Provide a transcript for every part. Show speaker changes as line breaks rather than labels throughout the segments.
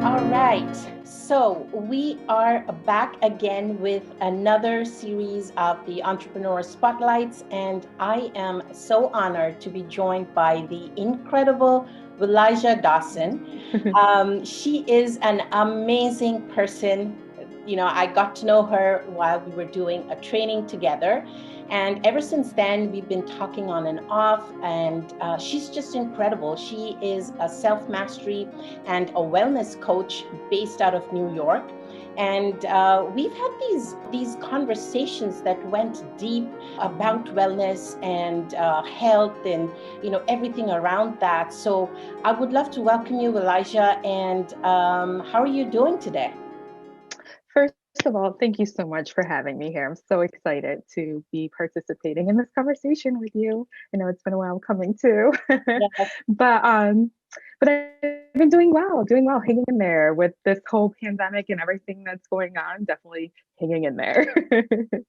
All right, so we are back again with another series of the Entrepreneur Spotlights, and I am so honored to be joined by the incredible Willijah Dawson. She is an amazing person. You know, I got to know her while we were doing a training together. And ever since then, we've been talking on and off, and she's just incredible. She is a self mastery and a wellness coach based out of New York. And we've had these conversations that went deep about wellness and health and everything around that. So I would love to welcome you, Elijah. And how are you doing today?
First of all, thank you so much for having me here. I'm so excited to be participating in this conversation with you. I know it's been a while coming too.
Yes,
but um but I've been doing well, hanging in there with this whole pandemic and everything that's going on, definitely hanging in there.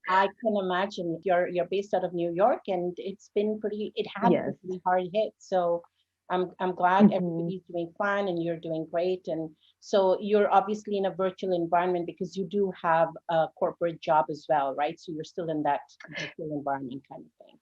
I can imagine. You're based out of New York, and it has been
Yes.
pretty hard hit. So I'm glad
hmm
everybody's doing fine and you're doing great. And so you're obviously in a virtual environment because you do have a corporate job as well, right? So you're still in that virtual environment kind of thing.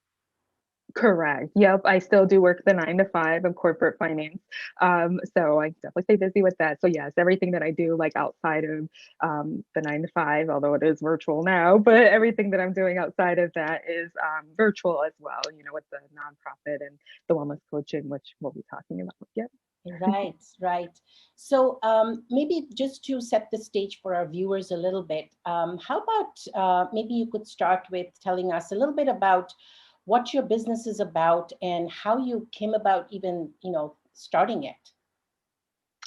Correct. Yep. I still do work the 9 to 5 of corporate finance. So I definitely stay busy with that. So yes, everything that I do like outside of the 9 to 5, although it is virtual now, but everything that I'm doing outside of that is virtual as well, with the nonprofit and the wellness coaching, which we'll be talking about. Yep.
Right, right. So maybe just to set the stage for our viewers a little bit, how about maybe you could start with telling us a little bit about what your business is about and how you came about even, starting it.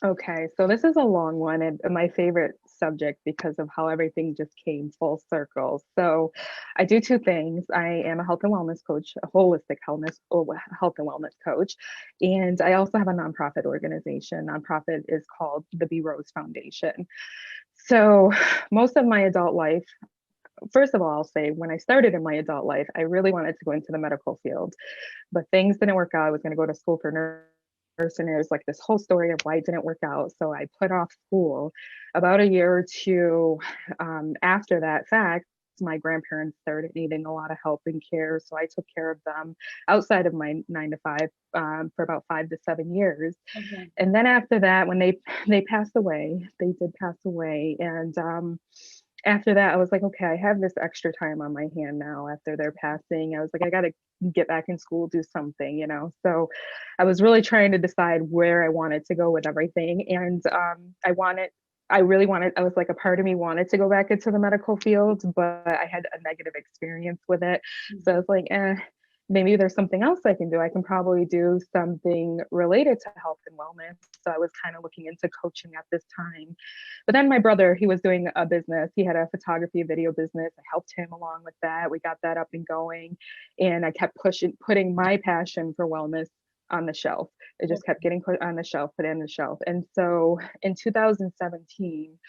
Okay, so this is a long one and my favorite subject because of how everything just came full circle. So I do two things. I am a health and wellness coach, a holistic health and wellness coach, and I also have a nonprofit organization. Nonprofit is called the B Rose Foundation. So most of my adult life, first of all, I'll say when I started in my adult life, I really wanted to go into the medical field, but things didn't work out. I was going to go to school for nursing. There's like this whole story of why it didn't work out. So I put off school. About a year or two after that fact, my grandparents started needing a lot of help and care. So I took care of them outside of my 9 to 5 for about 5 to 7 years.
Mhm.
And then after that, when they passed away, they did pass away. And after that, I was like, okay, I have this extra time on my hand now after their passing. I was like, I got to get back in school, do something. So I was really trying to decide where I wanted to go with everything. And I really wanted, I was like, a part of me wanted to go back into the medical field, but I had a negative experience with it. So I was
Mhm.
like, maybe there's something else I can do. I can probably do something related to health and wellness. So I was kind of looking into coaching at this time. But then my brother, he was doing a business. He had a photography video business. I helped him along with that. We got that up and going. And I kept putting my passion for wellness on the shelf. It just kept getting put on the shelf, put in the shelf. And so in 2017,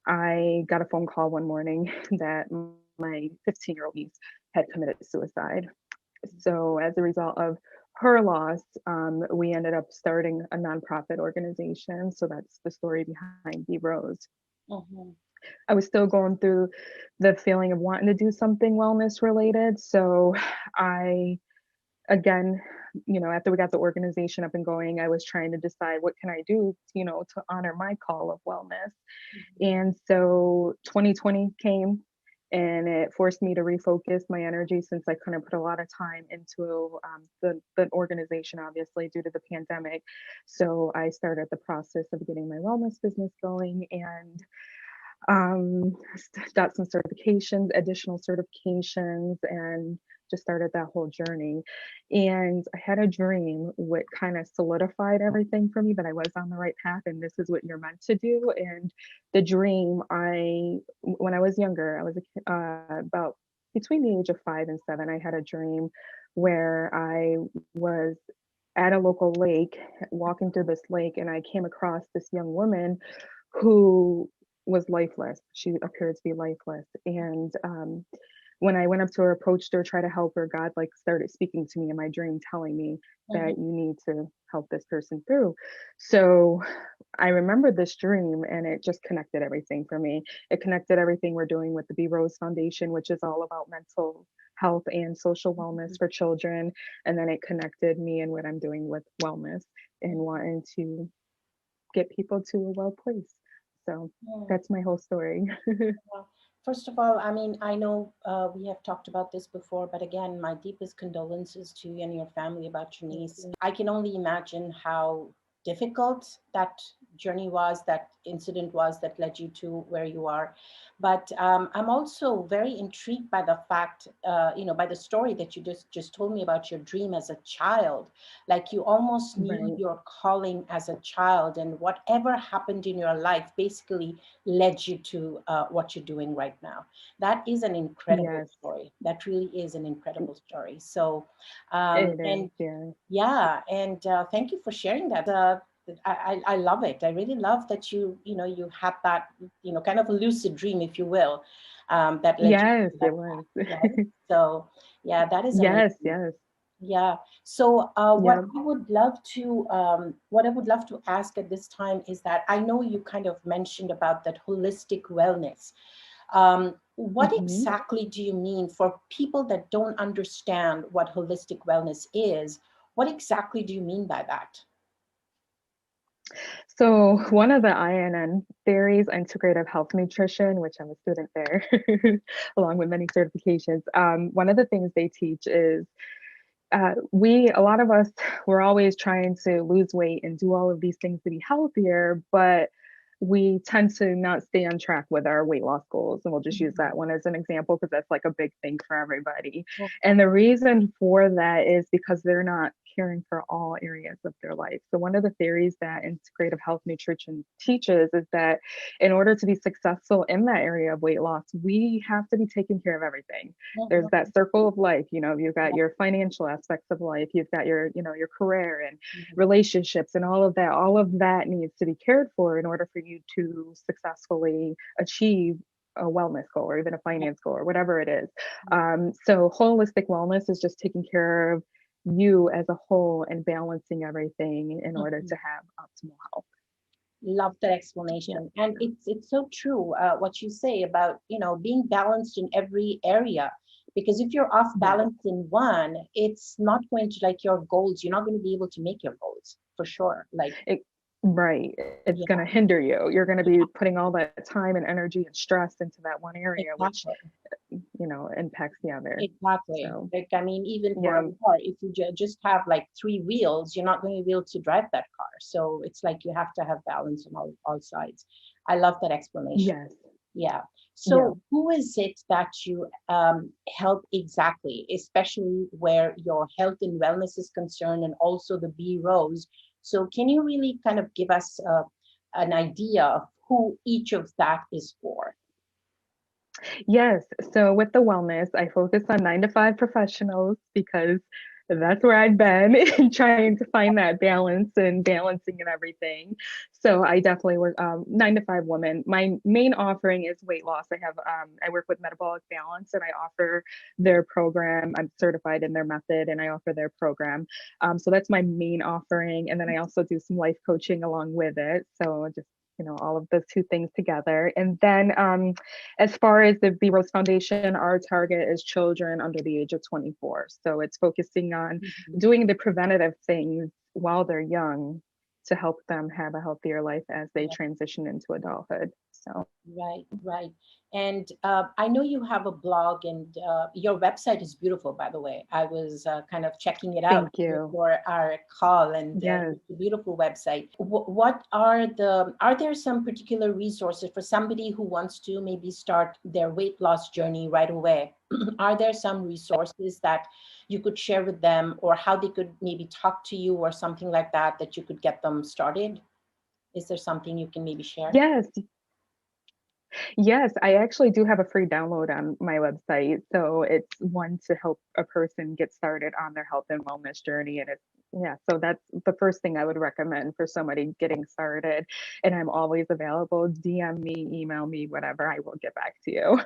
I got a phone call one morning that my 15-year-old niece had committed suicide. So as a result of her loss, we ended up starting a nonprofit organization. So that's the story behind Be Rose.
Mhm.
I was still going through the feeling of wanting to do something wellness related. So I, again, after we got the organization up and going, I was trying to decide what can I do, to honor my call of wellness.
Mhm.
And so 2020 came and it forced me to refocus my energy since I couldn't put a lot of time into the organization, obviously, due to the pandemic. So I started the process of getting my wellness business going and got some certifications, additional certifications, and just started that whole journey. And I had a dream what kind of solidified everything for me that I was on the right path and this is what you're meant to do. And the dream, when I was younger, I was about between the age of 5 and 7, I had a dream where I was at a local lake, walking through this lake, and I came across this young woman who was lifeless. She appeared to be lifeless. And when I went up to her, approached her, tried to help her, God like started speaking to me in my dream, telling me
Mhm.
that you need to help this person through. So I remembered this dream and it just connected everything for me. It connected everything we're doing with the B Rose Foundation, which is all about mental health and social wellness for children. And then it connected me and what I'm doing with wellness and wanting to get people to a well place. So
Mhm.
that's my whole story.
Well, first of all, I mean, I know we have talked about this before, but again, my deepest condolences to you and your family about your
Thank
niece.
you.
I can only imagine how difficult that journey was, that incident was that led you to where you are. But I'm also very intrigued by the fact, by the story that you just told me about your dream as a child. Like you almost knew
Right.
your calling as a child, and whatever happened in your life basically led you to what you're doing right now. That is an incredible
Yes,
story. That really is an incredible story. So,
it is.
and
Yeah.
yeah, and thank you for sharing that. I love it. I really love that you had that, kind of a lucid dream, if you will, that led you
Yes,
to
it
that
was.
path, right? So, yeah, that is
Yes,
amazing.
yes.
Yeah. So,
Yeah.
what I would love to ask at this time is that I know you kind of mentioned about that holistic wellness. What
Mhm.
exactly do you mean for people that don't understand what holistic wellness is? What exactly do you mean by that?
So one of the INN theories, integrative health nutrition, which I'm a student there, along with many certifications. One of the things they teach is a lot of us, we're always trying to lose weight and do all of these things to be healthier, but we tend to not stay on track with our weight loss goals. And we'll just use
Mhm.
that one as an example because that's like a big thing for everybody.
Okay.
And the reason for that is because they're not caring for all areas of their life. So, one of the theories that integrative health nutrition teaches is that in order to be successful in that area of weight loss, we have to be taking care of everything. There's
Mhm.
that circle of life. You've got your financial aspects of life, you've got your career and
Mhm.
relationships and all of that needs to be cared for in order for you to successfully achieve a wellness goal or even a finance goal or whatever it is. So holistic wellness is just taking care of you as a whole and balancing everything in order to
Mhm.
have optimal health.
Love that
Yeah.
explanation, and it's so true what you say about being balanced in every area. Because if you're off
Yes.
balance in one, it's not going to, like, your goals. You're not going to be able to make your goals for sure. Like,
It, right. It's going
yeah,
to hinder you. You're going to be
yeah,
putting all that time and energy and stress into that one area, which,
exactly.
impacts the other.
Exactly.
So,
Like, I mean, even for a
yeah.
car, if you just have like three wheels, you're not going to be able to drive that car. So it's like you have to have balance on all sides. I love that explanation.
Yes.
Yeah.
Yeah.
So who is it that you help exactly, especially where your health and wellness is concerned, and also the B rows? So can you really kind of give us an idea of who each of that is for?
Yes. So with the wellness, I focus on 9 to 5 professionals because that's where I've been in trying to find that balance and balancing and everything. So I definitely work 9 to 5 women. My main offering is weight loss. I work with Metabolic Balance and I offer their program. I'm certified in their method and I offer their program. So that's my main offering. And then I also do some life coaching along with it. So just all of those two things together. And then as far as the B Rose Foundation, our target is children under the age of 24. So it's focusing on
Mhm.
doing the preventative things while they're young to help them have a healthier life as they transition into adulthood. So
Right, right. And I know you have a blog, and your website is beautiful, by the way. I was kind of checking it out
thank you.
before our call, and
Yes.
it's a beautiful website. Are there some particular resources for somebody who wants to maybe start their weight loss journey right away? Are there some resources that you could share with them, or how they could maybe talk to you or something like that, that you could get them started? Is there something you can maybe share?
Yes. Yes, I actually do have a free download on my website. So it's one to help a person get started on their health and wellness journey. And yeah, so that's the first thing I would recommend for somebody getting started. And I'm always available. DM me, email me, whatever, I will get back to you.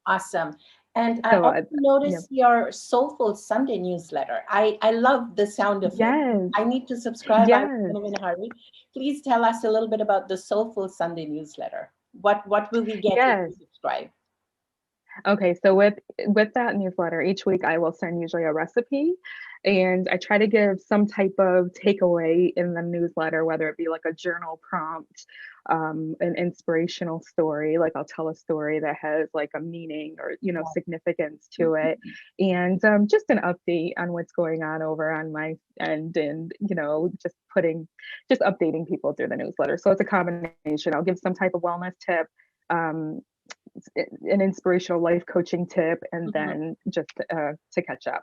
Awesome. And I
So,
also
yeah.
noticed your Soulful Sunday newsletter. I love the sound of it.
Yes,
I need to subscribe. I'm
yes,
kind of in a hurry. Please tell us a little bit about the Soulful Sunday newsletter. What will we get if we
yes.
subscribe?
Okay, so with that newsletter, each week I will send usually a recipe, and I try to give some type of takeaway in the newsletter, whether it be like a journal prompt, an inspirational story, like I'll tell a story that has like a meaning or significance to it, and just an update on what's going on over on my end, and just updating people through the newsletter. So it's a combination. I'll give some type of wellness tip. Um, an inspirational life coaching tip, and
Mhm.
then just to catch up.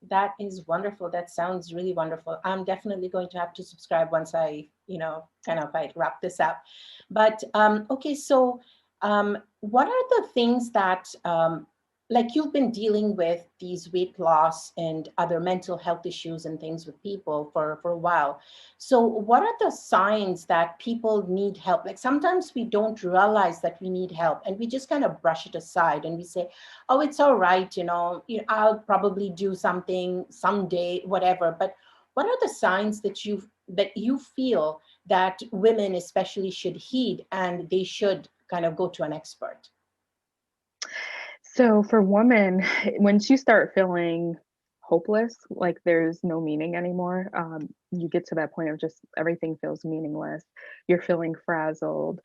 That is wonderful. That sounds really wonderful. I'm definitely going to have to subscribe once I, kind of I wrap this up. But okay, so what are the things that, like you've been dealing with these weight loss and other mental health issues and things with people for a while. So what are the signs that people need help? Like sometimes we don't realize that we need help and we just kind of brush it aside and we say, oh, it's all right, I'll probably do something someday, whatever. But what are the signs that you feel that women especially should heed and they should kind of go to an expert?
So for women, once you start feeling hopeless, like there's no meaning anymore, you get to that point of just everything feels meaningless. You're feeling frazzled.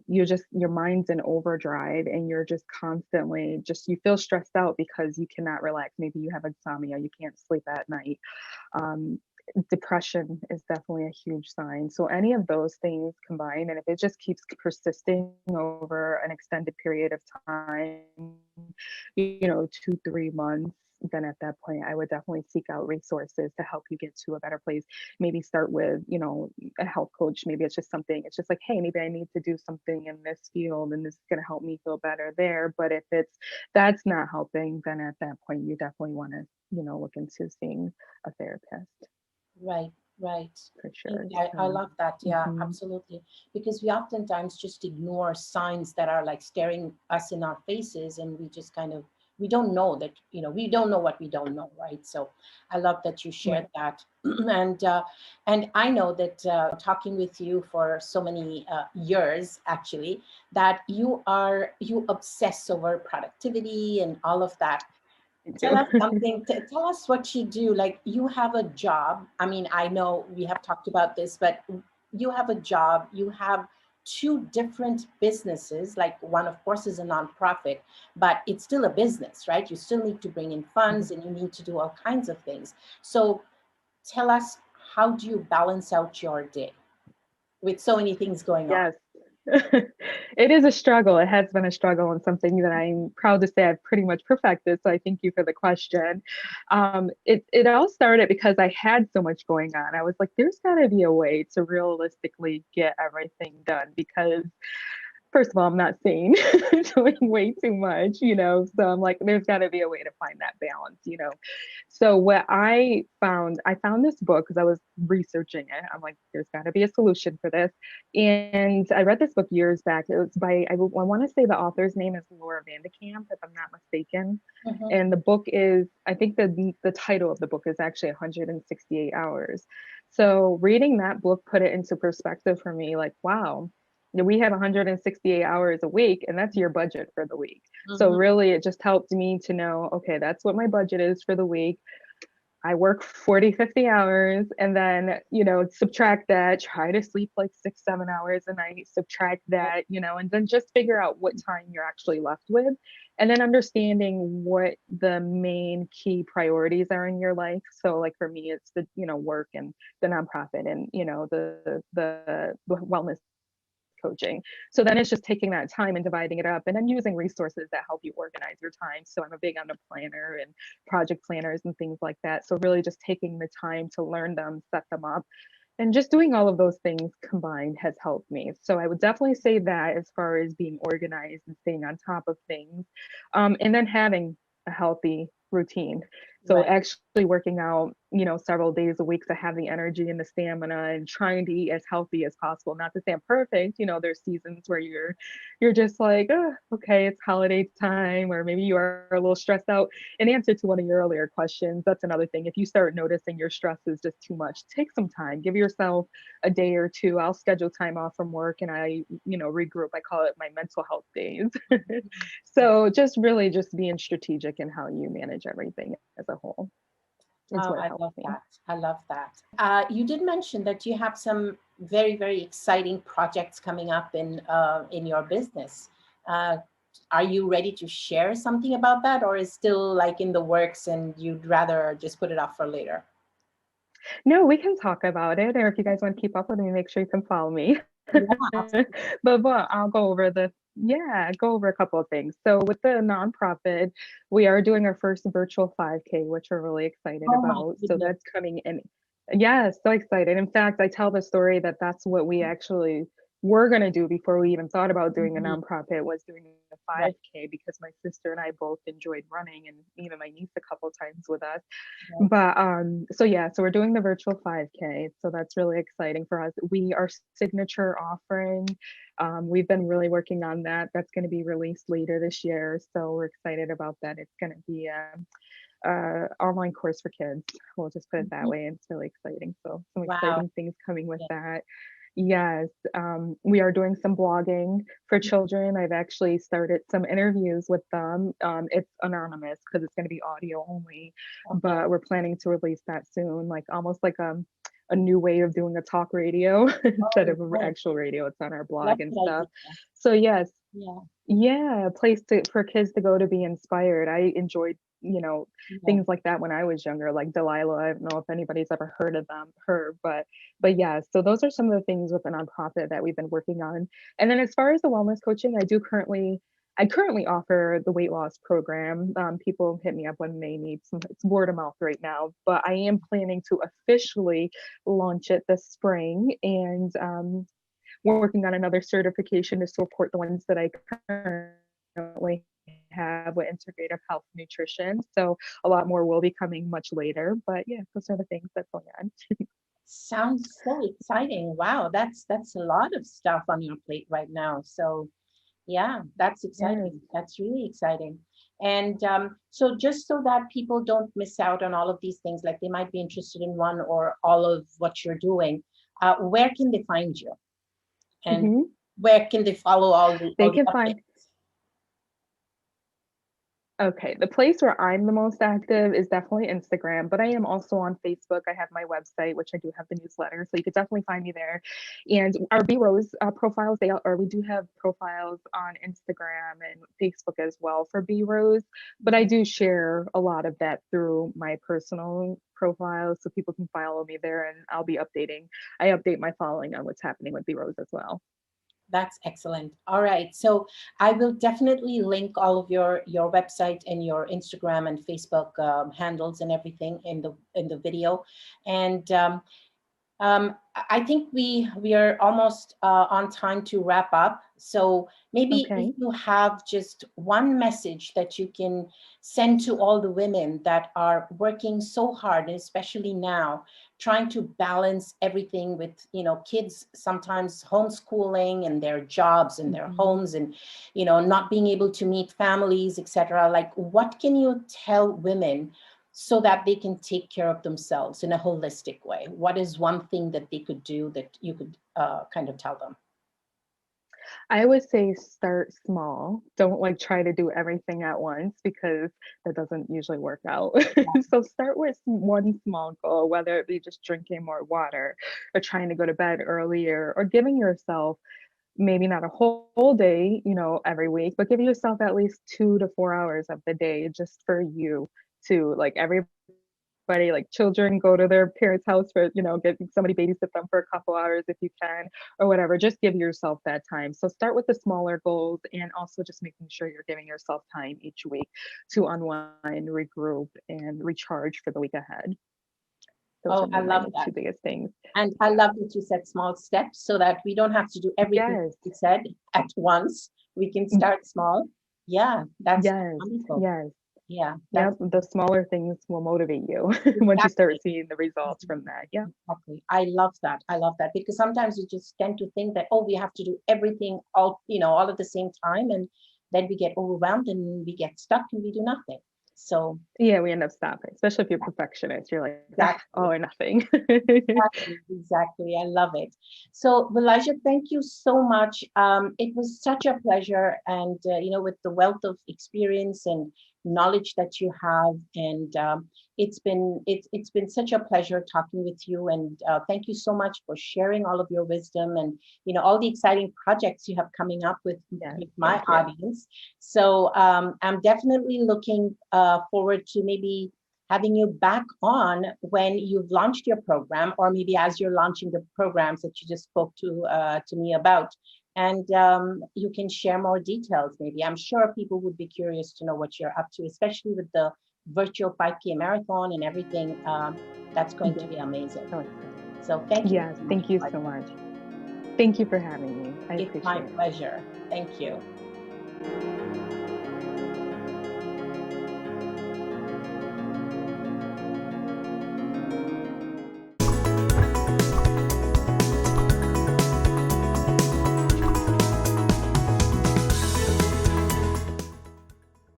Your mind's in overdrive, and you're just constantly you feel stressed out because you cannot relax. Maybe you have insomnia, you can't sleep at night. um, Depression is definitely a huge sign. So any of those things combined, and if it just keeps persisting over an extended period of time, 2, 3 months, then at that point, I would definitely seek out resources to help you get to a better place. Maybe start with, a health coach. Maybe it's just like, hey, maybe I need to do something in this field and this is going to help me feel better there. But if that's not helping, then at that point, you definitely want to, look into seeing a therapist
Right, right.
for sure.
I
So,
love that. Yeah,
mhm.
absolutely. Because we oftentimes just ignore signs that are like staring us in our faces, and we just kind of we don't know that we don't know what we don't know, right? So, I love that you shared
Right.
that, and I know that talking with you for so many years, actually, that you obsess over productivity and all of that.
I
Tell us
do.
something. Tell us what you do. Like you have a job. I mean, I know we have talked about this, but you have a job. You have two different businesses. Like one, of course, is a nonprofit, but it's still a business, right? You still need to bring in funds
Mhm.
and you need to do all kinds of things. So tell us, how do you balance out your day with so many things going on?
Yes. It is a struggle. It has been a struggle, and something that I'm proud to say I've pretty much perfected. So I thank you for the question. It all started because I had so much going on. I was like, there's got to be a way to realistically get everything done, because first of all, I'm not sane, doing way too much, So I'm like, there's got to be a way to find that balance. So what I found this book because I was researching it. I'm like, there's got to be a solution for this. And I read this book years back. It was by, I want to say the author's name is Laura Vandekamp, if I'm not mistaken.
Mhm.
And the book is, I think the title of the book is actually 168 hours. So reading that book put it into perspective for me, like, wow, we have 168 hours a week, and that's your budget for the week. So
Mhm.
really it just helped me to know, okay, that's what my budget is for the week. I work 40, 50 hours, and then, subtract that, try to sleep like 6, 7 hours a night, subtract that, and then just figure out what time you're actually left with. And then understanding what the main key priorities are in your life. So like for me, it's the, work and the nonprofit and, the wellness coaching. So then it's just taking that time and dividing it up, and then using resources that help you organize your time. So I'm a big on a planner and project planners and things like that. So really just taking the time to learn them, set them up, and just doing all of those things combined has helped me. So I would definitely say that as far as being organized and staying on top of things, and then having a healthy routine. So
Right.
actually working out, several days a week to have the energy and the stamina and trying to eat as healthy as possible. Not to say I'm perfect, there's seasons where you're just like, oh, okay, it's holiday time, or maybe you are a little stressed out. In answer to one of your earlier questions, that's another thing. If you start noticing your stress is just too much, take some time, give yourself a day or two. I'll schedule time off from work and I, regroup. I call it my mental health days. So just really just being strategic in how you manage everything as a whole is
Oh,
what
I
helps
love
me.
that. I love that. You did mention that you have some very, very exciting projects coming up in your business. Uh, are you ready to share something about that, or is still like in the works and you'd rather just put it off for later?
No, we can talk about it. Or if you guys want to keep up with me, make sure you can follow me.
Yeah,
But I'll go over go over a couple of things. So with the nonprofit, we are doing our first virtual 5K, which we're really excited
oh my
about. So
goodness.
that's coming in. Yes, so excited. In fact, I tell the story that that's what we actually were going to do before we even thought about doing a
Mhm.
nonprofit, was doing a
Right,
5K, because my sister and I both enjoyed running, and even my niece a couple times with us.
right.
But so yeah, so we're doing the virtual 5K. So that's really exciting for us. We Our signature offering, we've been really working on that. That's going to be released later this year. So we're excited about that. It's going to be a online course for kids. We'll just put it that
Mhm.
way. It's really exciting. So some
Wow.
exciting things coming with
Yeah.
that. Yes, we are doing some blogging for children. I've actually started some interviews with them. It's anonymous because it's going to be audio only,
Okay.
but we're planning to release that soon, like almost like a new way of doing a talk radio instead
Oh,
of an
right.
actual radio. It's on our blog
That's
and
a good
stuff.
idea.
So yes,
Yeah.
yeah, a place for kids to go to be inspired. I enjoyed,
Yeah.
things like that when I was younger, like Delilah. I don't know if anybody's ever heard of her, but yeah, so those are some of the things with the nonprofit that we've been working on. And then as far as the wellness coaching, I currently offer the weight loss program. People hit me up when they need some, it's word of mouth right now, but I am planning to officially launch it this spring. And working on another certification to support the ones that I currently have with integrative health nutrition. So a lot more will be coming much later. But yeah, those are the things that's going on.
Sounds so exciting. Wow, that's a lot of stuff on your plate right now. So yeah, that's
Yes.
exciting. That's really exciting. And so just so that people don't miss out on all of these things, like they might be interested in one or all of what you're doing, where can they find you? And
Hmm.
where can they follow
They
all the
can find
updates?
Okay, the place where I'm the most active is definitely Instagram, but I am also on Facebook. I have my website, which I do have the newsletter, so you could definitely find me there. And our B Rose profiles, or we do have profiles on Instagram and Facebook as well for B Rose, but I
Mhm.
do share a lot of that through my personal profile, so people can follow me there, and I'll be updating. I update my following on what's happening with B Rose as well.
That's excellent. All right. So I will definitely link all of your website and your Instagram and Facebook handles and everything in the video. And I think we are almost on time to wrap up. So maybe if
Okay.
you have just one message that you can send to all the women that are working so hard, and especially now, trying to balance everything with, kids sometimes homeschooling and their jobs and their
Mhm.
homes and, not being able to meet families, etc. Like, what can you tell women so that they can take care of themselves in a holistic way? What is one thing that they could do that you could kind of tell them?
I would say start small. Don't like try to do everything at once, because that doesn't usually work out. So start with one small goal, whether it be just drinking more water or trying to go to bed earlier, or giving yourself maybe not a whole day, every week, but give yourself at least 2 to 4 hours of the day just for you, to like everybody, like children, go to their parents' house for, get somebody babysit them for a couple hours if you can, or whatever. Just give yourself that time. So start with the smaller goals, and also just making sure you're giving yourself time each week to unwind, regroup, and recharge for the week ahead. Those
Oh,
are
I
maybe
love
my
that.
two biggest things.
And I
Yeah.
love that you said small steps so that we don't have to do everything
Yes.
you said at once. We can
Mm,
start small. Yeah, that's
yes.
wonderful.
Yes.
Yeah,
Yep,
that's
the smaller things will motivate you once you start
exactly.
seeing the results from that. Yeah.
Exactly. I love that. I love that because sometimes we just tend to think that, oh, we have to do everything all, all at the same time. And then we get overwhelmed and we get stuck and we do nothing. So
Yeah, we end up stopping, especially if you're perfectionist. You're like, ah, all
exactly.
or nothing.
Exactly, exactly. I love it. So, Willijah, thank you so much. It was such a pleasure, and with the wealth of experience and knowledge that you have, and it's been such a pleasure talking with you. And thank you so much for sharing all of your wisdom and all the exciting projects you have coming up
Yes,
with my
thank you.
audience. So I'm definitely looking forward to maybe having you back on when you've launched your program, or maybe as you're launching the programs that you just spoke to me about. And you can share more details, maybe. I'm sure people would be curious to know what you're up to, especially with the virtual 5K marathon and everything. That's going to
Yes,
be amazing.
so excited.
So thank you
Yes,
so much.
thank you so much. Thank you for having me. I
It's my
appreciate it.
pleasure. Thank you.